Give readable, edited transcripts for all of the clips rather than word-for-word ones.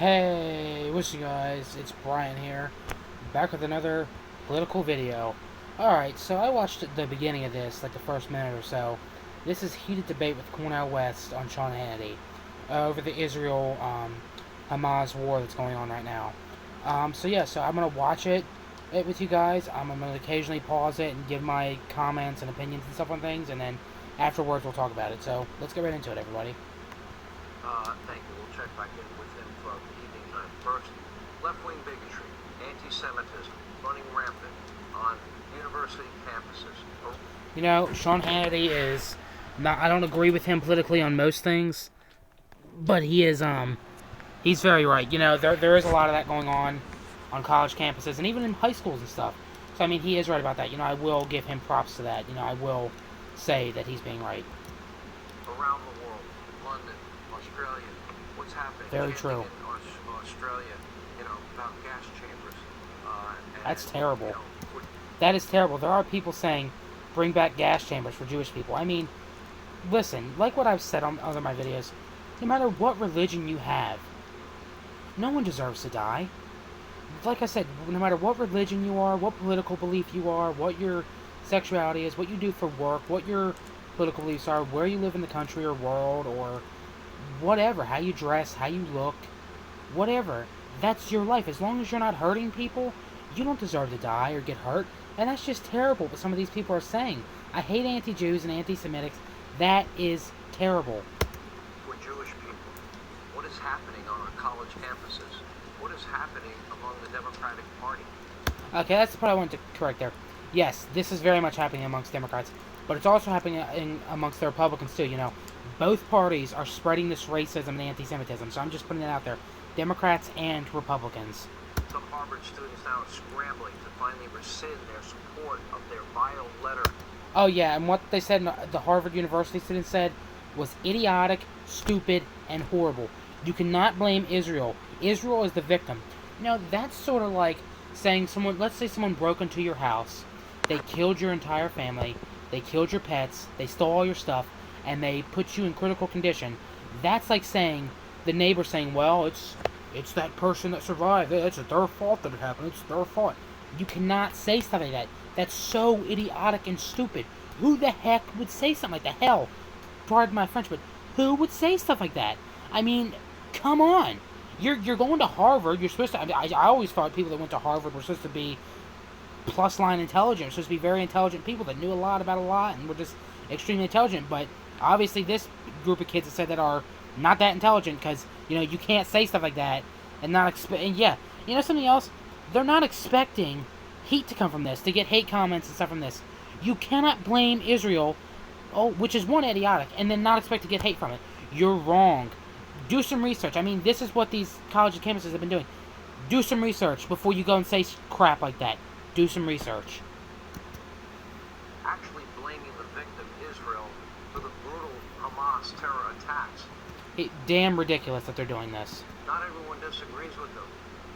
Hey, what's you guys? It's Brian here, back with another political video. Alright, so I watched the beginning of this, like the first minute or so. This is heated debate with Cornel West on Sean Hannity over the Israel-Hamas war that's going on right now. So I'm going to watch it with you guys. I'm going to occasionally pause it and give my comments and opinions and stuff on things, and then afterwards we'll talk about it. So let's get right into it, everybody. Thank you. We'll check back in with him throughout the evening tonight. First, left-wing bigotry, anti-Semitism running rampant on university campuses. You know, Sean Hannity is not. I don't agree with him politically on most things, but he's very right. You know, there is a lot of that going on college campuses and even in high schools and stuff. So I mean, he is right about that. You know, I will give him props to that. You know, I will say that he's being right. Around the world, London, Australia, what's happening? Very true. In Australia, about gas chambers. That's terrible. You know, That is terrible. There are people saying, bring back gas chambers for Jewish people. I mean, listen, like what I've said on other my videos, no matter what religion you have, no one deserves to die. Like I said, no matter what religion you are, what political belief you are, what your sexuality is, what you do for work, what your political beliefs are, where you live in the country or world, or whatever, how you dress, how you look, whatever, that's your life. As long as you're not hurting people, you don't deserve to die or get hurt. And that's just terrible what some of these people are saying. I hate anti-Jews and anti-Semitics. That is terrible. for Jewish people, what is happening on our college campuses? What is happening among the Democratic Party? Okay, that's the part I wanted to correct there. Yes, this is very much happening amongst Democrats, but it's also happening amongst the Republicans too. You know, both parties are spreading this racism and anti-Semitism. So I'm just putting it out there. Democrats and Republicans. Some Harvard students now are scrambling to finally rescind their support of their vile letter. Oh yeah, and what they said, the Harvard University students said, was idiotic, stupid, and horrible. You cannot blame Israel. Israel is the victim. You know, that's sort of like saying let's say someone broke into your house, they killed your entire family, they killed your pets, they stole all your stuff, and they put you in critical condition. That's like saying, the neighbor saying, well, it's that person that survived. It's their fault that it happened. It's their fault. You cannot say stuff like that. That's so idiotic and stupid. Who the heck would say something like that? Hell, pardon my French, but who would say stuff like that? I mean, come on. You're going to Harvard. You're supposed to. I always thought people that went to Harvard were supposed to be plus line intelligent. We're supposed to be very intelligent people that knew a lot about a lot and were just extremely intelligent. But obviously, this group of kids that said that are not that intelligent because you can't say stuff like that and not expect. And yeah, something else. They're not expecting heat to come from this, to get hate comments and stuff from this. You cannot blame Israel, which is one idiotic, and then not expect to get hate from it. You're wrong. Do some research. I mean, this is what these college campuses have been doing. Do some research before you go and say crap like that. Do some research. Actually blaming the victim, Israel, for the brutal Hamas terror attacks. Damn ridiculous that they're doing this. Not everyone disagrees with them.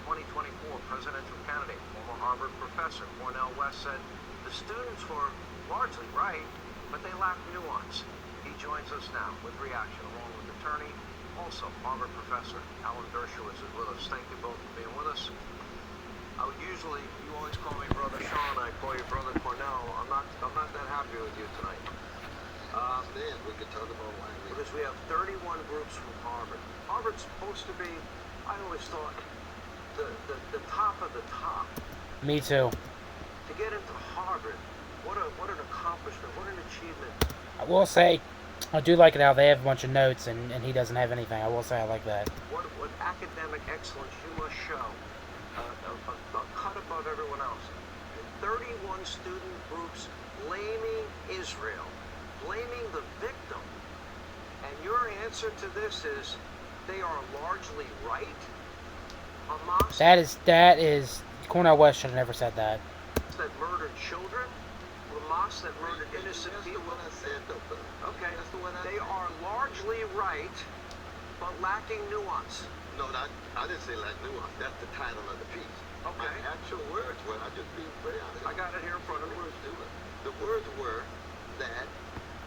2024 presidential candidate, former Harvard professor Cornel West said the students were largely right, but they lack nuance. He joins us now with reaction along with attorney, also Harvard professor Alan Dershowitz is with us. Thank you both for being with us. You always call me Brother Sean, I call you Brother Cornel. I'm not that happy with you tonight. Man, we could talk about why Because we have 31 groups from Harvard. Harvard's supposed to be, I always thought, the top of the top. Me too. To get into Harvard, what an accomplishment, what an achievement. I will say, I do like it how they have a bunch of notes and he doesn't have anything. I will say I like that. What academic excellence you must show. A cut above everyone else. And 31 student groups blaming Israel, blaming the victim. And your answer to this is they are largely right. Hamas That is Cornel West should have never said that. that murdered children, Hamas that murdered innocent people. What I said, though. Okay, That's the one they are largely right, but lacking nuance. No, I didn't say like nuance. That's the title of the piece. Okay. My actual words were, I just being very honest. I got it here in front of me. The words were that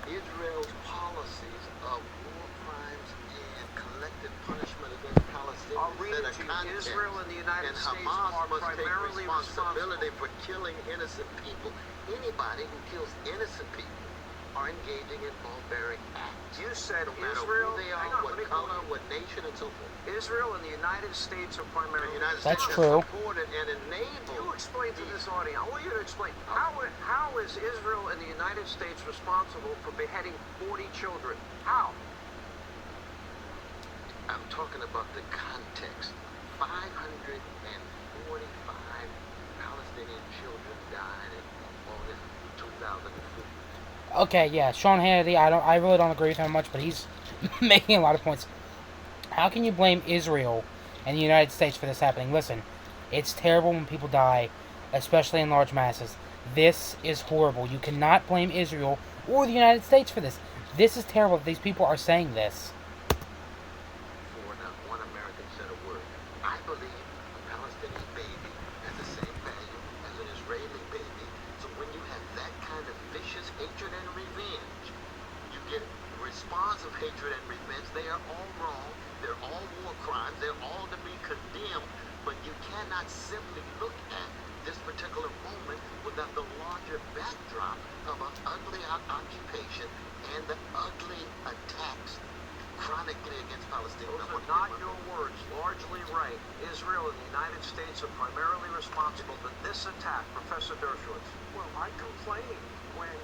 Israel's policies of war crimes and collective punishment against Palestinians I'll read set it a to you. context. Israel and the United And States Hamas are must take primarily responsibility responsible. for killing innocent people. Anybody who kills innocent people are engaging in barbaric acts. You said No matter Israel, who they hang are, on, let what me color, go. what nation, and so forth. Israel and the United States are The primarily United That's States true. has supported and enabled. You explain to this audience. I want you to explain how is Israel and the United States responsible for beheading 40 children? How? I'm talking about the context. 545 Palestinian children died in August 2004. Okay, yeah, Sean Hannity. I really don't agree with him much, but he's making a lot of points. How can you blame Israel and the United States for this happening? Listen, it's terrible when people die, especially in large masses. This is horrible. You cannot blame Israel or the United States for this. This is terrible that these people are saying this. For not one American said a word. I believe a Palestinian baby has the same value as an Israeli baby. So when you have that kind of vicious hatred and revenge, you get a response of hatred and revenge. They are all wrong. They're all war crimes. They're all to be condemned. But you cannot simply look at this particular moment without the larger backdrop of an ugly occupation and the ugly attacks chronically against Palestinians. Those are not your words. Largely right. Israel and the United States are primarily responsible for this attack, Professor Dershowitz. Well, I complained when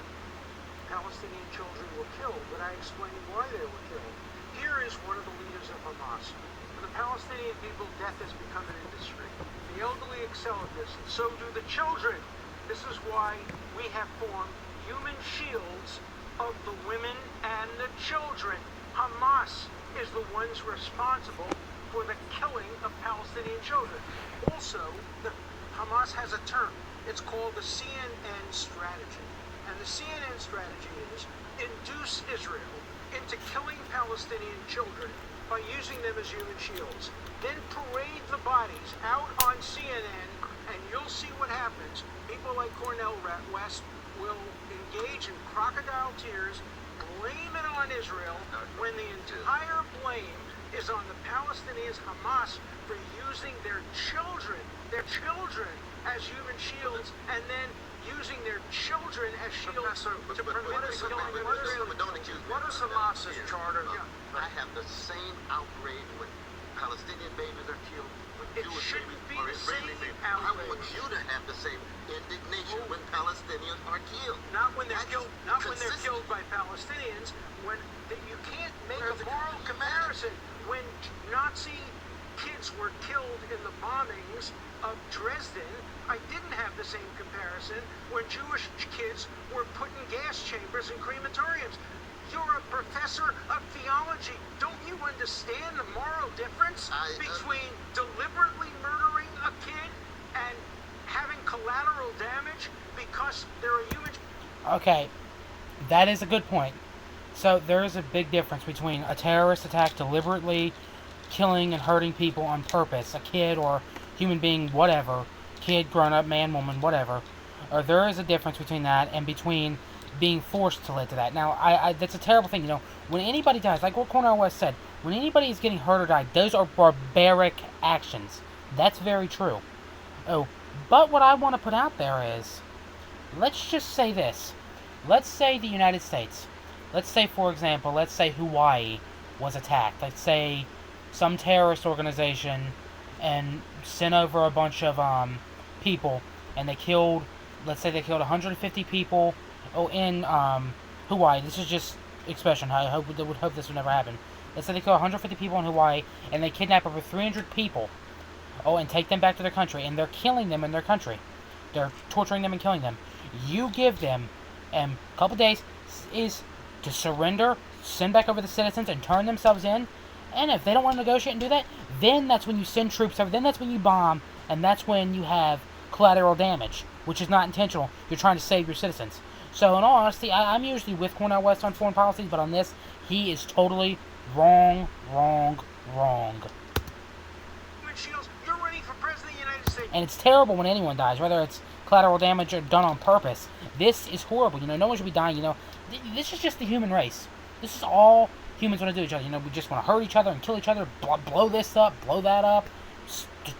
Palestinian children were killed, but I explained why they were killed. Here is one of the leaders of Hamas. For the Palestinian people, death has become an industry. The elderly excel at this, and so do the children. This is why we have formed human shields of the women and the children. Hamas is the ones responsible for the killing of Palestinian children. Also, Hamas has a term. It's called the CNN strategy. And the CNN strategy is induce Israel into killing Palestinian children by using them as human shields. Then parade the bodies out on CNN, and you'll see what happens. People like Cornel West will engage in crocodile tears, blame it on Israel, when the entire blame is on the Palestinians, Hamas, for using their children as human shields, and then using their children as shields to prevent the killing of Israel. But don't accuse me. What is Hamas's charter? I have the same outrage when Palestinian babies are killed, when It Jewish shouldn't babies be or the Israeli same babies. I want outrage. you to have the same indignation when Palestinians are killed. Not when they're That's killed. Not when they're consistent. killed by Palestinians. When you can't make Where's a the moral comparison? comparison. When Nazi kids were killed in the bombings of Dresden, I didn't have the same comparison when Jewish kids were put in gas chambers and crematoriums. You're a professor of theology. Don't you understand the moral difference between deliberately murdering a kid and having collateral damage because they're a human? Okay, that is a good point. So there is a big difference between a terrorist attack deliberately killing and hurting people on purpose, a kid or human being, whatever, kid, grown-up, man, woman, whatever, or there is a difference between that and between being forced to lead to that. Now, I that's a terrible thing, when anybody dies, like what Cornel West said, when anybody is getting hurt or died, those are barbaric actions. That's very true. Oh, but what I want to put out there is, let's just say this. Let's say the United States, let's say, for example, let's say Hawaii was attacked. Let's say some terrorist organization and sent over a bunch of people, and they killed, let's say they killed 150 people in Hawaii. This is just expression. I would hope this would never happen. Let's say they kill 150 people in Hawaii, and they kidnap over 300 people, and take them back to their country, and they're killing them in their country. They're torturing them and killing them. You give them a couple days is to surrender, send back over the citizens, and turn themselves in. And if they don't want to negotiate and do that, then that's when you send troops over. Then that's when you bomb, and that's when you have collateral damage, which is not intentional. You're trying to save your citizens. So, in all honesty, I'm usually with Cornel West on foreign policies, but on this, he is totally wrong. Shields, you're running for president of the United States. And it's terrible when anyone dies, whether it's collateral damage or done on purpose. This is horrible. No one should be dying. This is just the human race. This is all humans want to do to each other. You know, we just want to hurt each other and kill each other, blow this up, blow that up,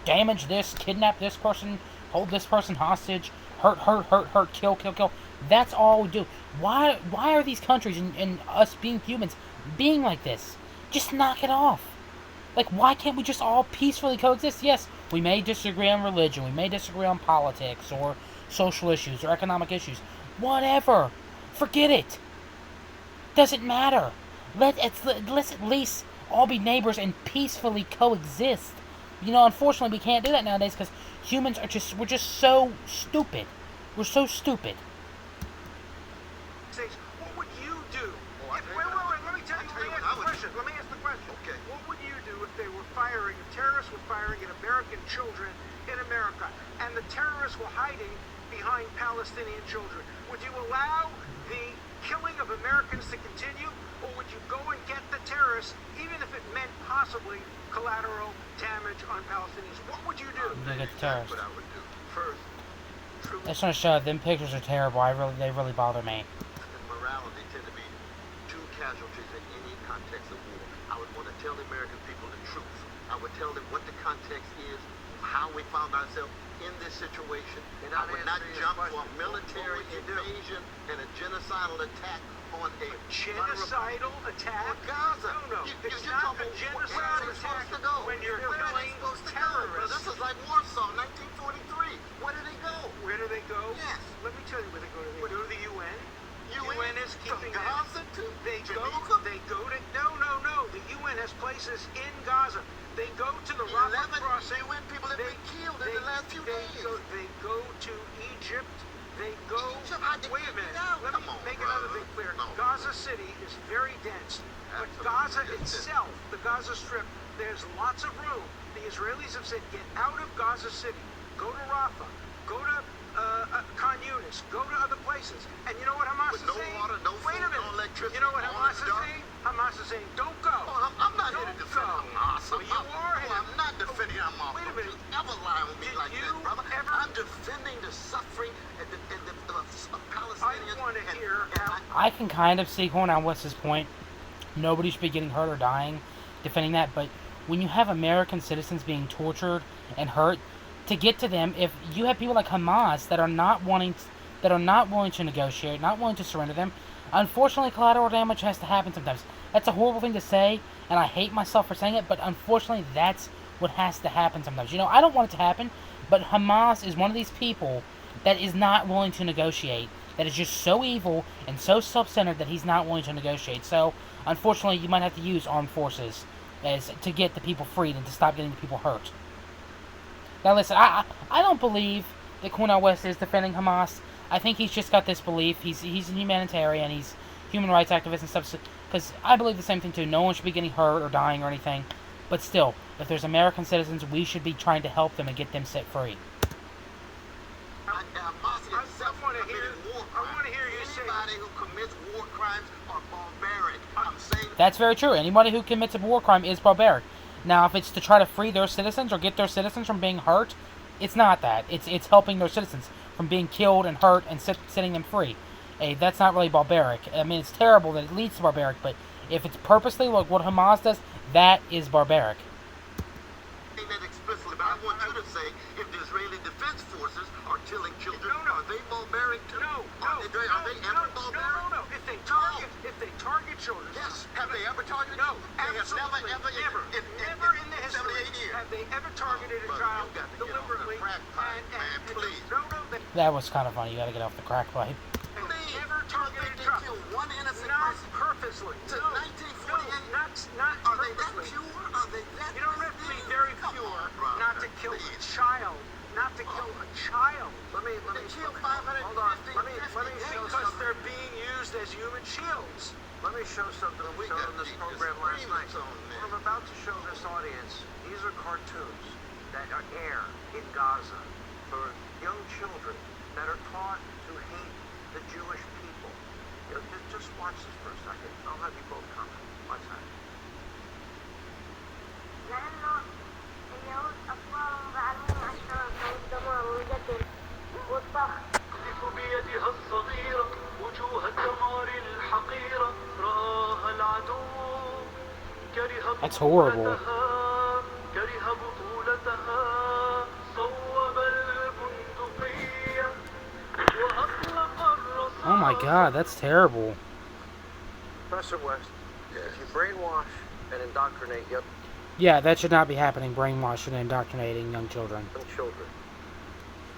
damage this, kidnap this person, hold this person hostage, hurt, kill. That's all we do. Why are these countries and us being humans being like this? Just knock it off. Like, why can't we just all peacefully coexist? Yes, we may disagree on religion, we may disagree on politics, or social issues, or economic issues. Whatever. Forget it. Doesn't matter. Let's at least all be neighbors and peacefully coexist. You know, unfortunately, we can't do that nowadays because humans we're just so stupid. We're so stupid. What would you do? Wait, let me tell you. Let me ask the question. Okay. What would you do if they were firing, if terrorists were firing at American children in America, and the terrorists were hiding behind Palestinian children? Would you allow the killing of Americans to continue, or would you go and get the terrorists, even if it meant possibly collateral damage on Palestinians? What would you do? They get the terrorists. That's what I would do. First, truth I just want to show them pictures are terrible. They really bother me. and morality tend to be two casualties in any context of war. I would want to tell the American people the truth. I would tell them what the context is, how we found ourselves in this situation. You're I not would not answering your jump question. for a military What would you do? invasion and a genocidal attack on a Genocidal attack? on Gaza. No. It's not a genocidal where are they attack supposed to go? when you're Where are they killing supposed to go? terrorists. This is like Warsaw, 1943. Where do they go? Where do they go? Yes. Let me tell you where they go. They go to the UN. UN is From keeping them. Gaza to They go Geneva? to no. The UN has places in Gaza. They go to the Rafah 11 crossing. UN people have been killed in the last few days. They go to Egypt. They go. Egypt, how did Wait they a minute. get out? Let me Come on, make brother. another thing clear. No. Gaza City is very dense, but Absolutely Gaza dense. itself, the Gaza Strip, there's lots of room. The Israelis have said, get out of Gaza City. Go to Rafah. Go to Khan Yunis. Go to other places. And you know what Hamas With is no saying? water, no Wait food, a minute. no electricity, You know what all Hamas in is the dark. saying? Hamas is saying, don't go. Oh, I'm not here to Don't defend go. Hamas. Well, you are him. I'm not defending Hamas. Wait a Don't minute. you ever lie on me Did like you that, brother. ever- I'm defending the suffering and the Palestinians. I want to and- hear and how. I can kind of see Cornel West's point. Nobody should be getting hurt or dying defending that, but when you have American citizens being tortured and hurt, to get to them, if you have people like Hamas that are not willing to negotiate, not willing to surrender them, unfortunately collateral damage has to happen sometimes. That's a horrible thing to say, and I hate myself for saying it, but unfortunately that's what has to happen sometimes. You know, I don't want it to happen, but Hamas is one of these people that is not willing to negotiate, that is just so evil and so self-centered that he's not willing to negotiate. So, unfortunately, you might have to use armed forces to get the people freed and to stop getting the people hurt. Now, listen, I don't believe that Cornel West is defending Hamas. I think he's just got this belief. He's a humanitarian. He's human rights activist and stuff. Because I believe the same thing, too. No one should be getting hurt or dying or anything. But still, if there's American citizens, we should be trying to help them and get them set free. Hamas itself wanna committed hear- war I crimes. wanna hear you say- Anybody who commits war crimes are barbaric. I'm saying That's very true. Anybody who commits a war crime is barbaric. Now, if it's to try to free their citizens or get their citizens from being hurt, it's not that. It's helping their citizens from being killed and hurt and setting them free. That's not really barbaric. I mean, it's terrible that it leads to barbaric, but if it's purposely like what Hamas does, that is barbaric. that explicitly, but I want you to say if the Israeli Defense Forces are killing children, No. are they barbaric too? Are they ever barbaric? No. If they target children. Yes. Have they ever targeted? No, They have absolutely never never in the history 78 years. have they ever targeted a brother, child you got to get off the deliberately. crack pipe, man, please. No, they That was kind of funny. You gotta get off the crack pipe. Please. never targeted a They child. killed one innocent Not person. purposely. To No, 1948. not Are they that purposely. pure? Are they that You don't have to be pure? very Come pure on, brother, not to kill a please. child. Not to kill a child. Let me They killed hold on. 550. Let me show Because something. they're being used as human shields. Let me show something we We showed got on this these program last night. disagreements on this. What I'm about to show this audience, these are cartoons that are air in Gaza for young children that are taught to hate the Jewish people. You know, just watch this for a second. I'll have you both comment. Watch that. لأنه اليهود أصلا مزعلين عشان الدمار والقتل والطهر. تقذف بيدها الصغيرة وجوه الدمار الحقيرة رآها العدو That's horrible. Oh my god, that's terrible. Professor West, if you brainwash and indoctrinate young Yeah, that should not be happening, brainwashing and indoctrinating young children. children,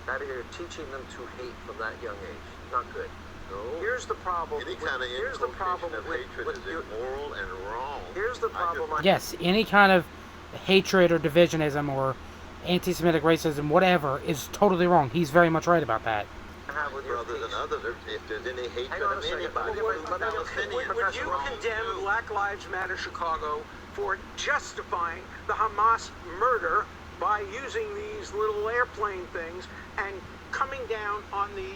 that you're teaching them to hate from that young age. Not good. No. Here's the problem. Any kind of here's the problem inculcation of hatred with is you. immoral and wrong. Here's the problem. Yes, any kind of hatred or divisionism or anti-Semitic racism, whatever, is totally wrong. He's very much right about that. Have with your Brothers and others, if there's any hatred Hang on a of second. anybody, Would Would you condemn Black Lives Matter Chicago for justifying the Hamas murder by using these little airplane things and coming down on the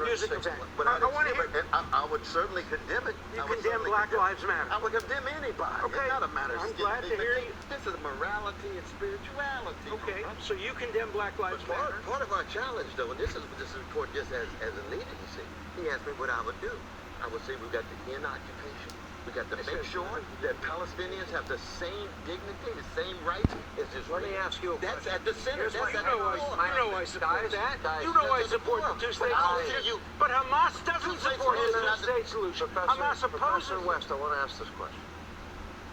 music 206. event? But I want to hear. I would certainly condemn it. You I would condemn certainly Black condemn- Lives Matter. I would condemn anybody. Okay. It's not a matter of I'm skin glad to deep. hear you. This is morality and spirituality. Okay, Huh? so you condemn Black But Lives Matter. part of our challenge, though, and this is report just as a leader, you see, he asked me what I would do. I would say we got to end occupation. We got to make sure that Palestinians have the same dignity, the same rights as Israelis. Let me ask you a That's question. at the center. Here's That's my- at the core. I support that. guys, You know I that's the support core. the two-state But I'll solution. tell you- But Hamas doesn't Two-state support the solution, two-state solution. Hamas Professor opposes West, I want to ask this question.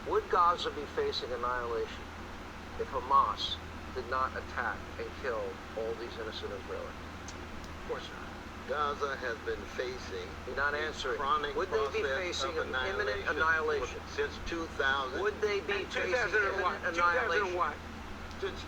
Would Gaza be facing annihilation if Hamas did not attack and kill all these innocent Israelis? Of course not. Gaza has been facing You're not a answering. chronic Would they be process facing of an imminent annihilation? since 2000. Would they be In facing 2000 and what? imminent 2000 annihilation? and what? Since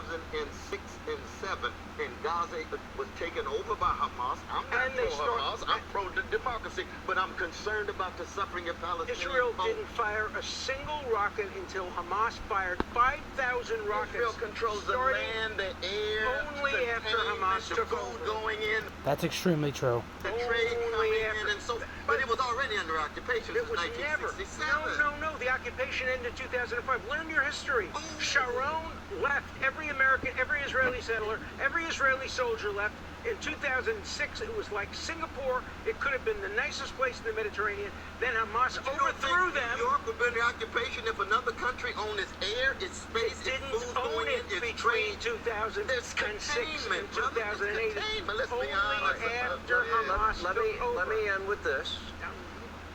2006 and 7, and Gaza was taken over by Hamas. I'm not And they pro-Hamas. I'm pro-democracy, but I'm concerned about the suffering of Palestinians. Israel didn't fire a single rocket until Hamas fired 5,000 rockets. Israel controls the starting land, the air, only the after payment, Hamas the took food over. going in, That's extremely true. the trade Only coming after. in, and so. But it was already under occupation It since was never. 1967. No. The occupation ended 2005. Learn your history. Oh. Sharon left. Every American, every Israeli settler, every Israeli soldier left. In 2006, it was like Singapore. It could have been the nicest place in the Mediterranean. Then Hamas You don't overthrew think them. New York would be under occupation if another country owned its air, its space, It its didn't food own going in, it its between trade. 2006 There's containment, and brother. There's 2008. containment. Let's be Only honest. after Hamas Let took over. me end with this.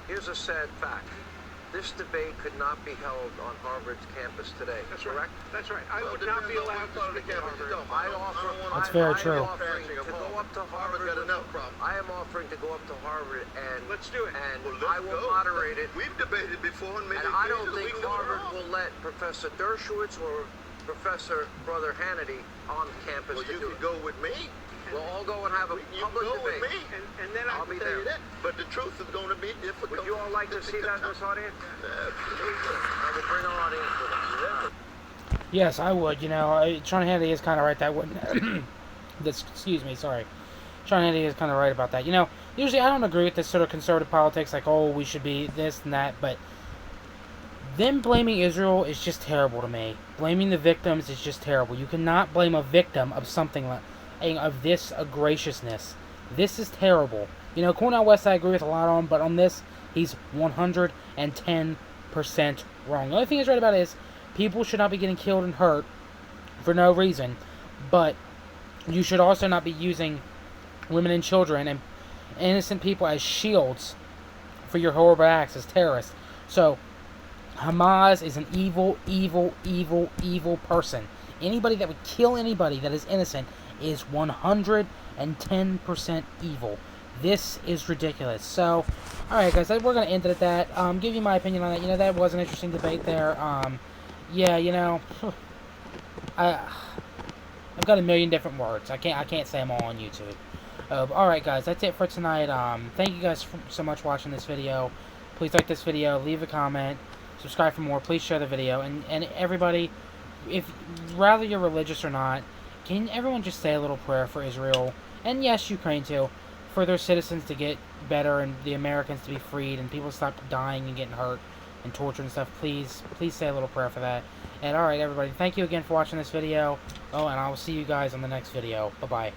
Here's a sad fact. This debate could not be held on Harvard's campus today. That's right. correct? That's right. I Well, would not be depends on allowed what part of to the speak at campus you Harvard. go. I offer. That's very I true. am offering to go up to Harvard's Harvard. got enough problems. I am offering to go up to Harvard and Let's do it. And Well, let's I will go. moderate it. We've debated before and made And it I clear don't that we think can do it Harvard all. will let Professor Dershowitz or Professor Brother Hannity on campus Well, to you do could it. go with me. We'll all go and have a You public go with debate. me. And then I'll I be Tell you there. that. But the truth is going to be difficult. Would you all like to see that in this audience? I will bring our audience with us. Yes, I would. You know, Sean Hannity is kind of right. That wouldn't. Excuse me. Sorry. Sean Hannity is kind of right about that. You know, usually I don't agree with this sort of conservative politics, like, oh, we should be this and that, but them blaming Israel is just terrible to me. Blaming the victims is just terrible. You cannot blame a victim of something like of this graciousness. This is terrible. You know, Cornel West I agree with a lot on, but on this, he's 110% wrong. The only thing he's right about is people should not be getting killed and hurt for no reason, but you should also not be using women and children and innocent people as shields for your horrible acts as terrorists. So, Hamas is an evil, evil, evil, evil person. Anybody that would kill anybody that is innocent is 110% evil. This is ridiculous. So, alright guys, we're going to end it at that. Give you my opinion on that. You know, that was an interesting debate there. Yeah, you know, I've got a million different words. I can't say them all on YouTube. Alright guys, that's it for tonight. Thank you guys so much for watching this video. Please like this video, leave a comment, subscribe for more, please share the video, and everybody, if rather you're religious or not, can everyone just say a little prayer for Israel, and yes, Ukraine too, for their citizens to get better and the Americans to be freed and people stop dying and getting hurt and tortured and stuff. Please say a little prayer for that. And alright everybody, thank you again for watching this video. Oh, and I will see you guys on the next video. Bye-bye.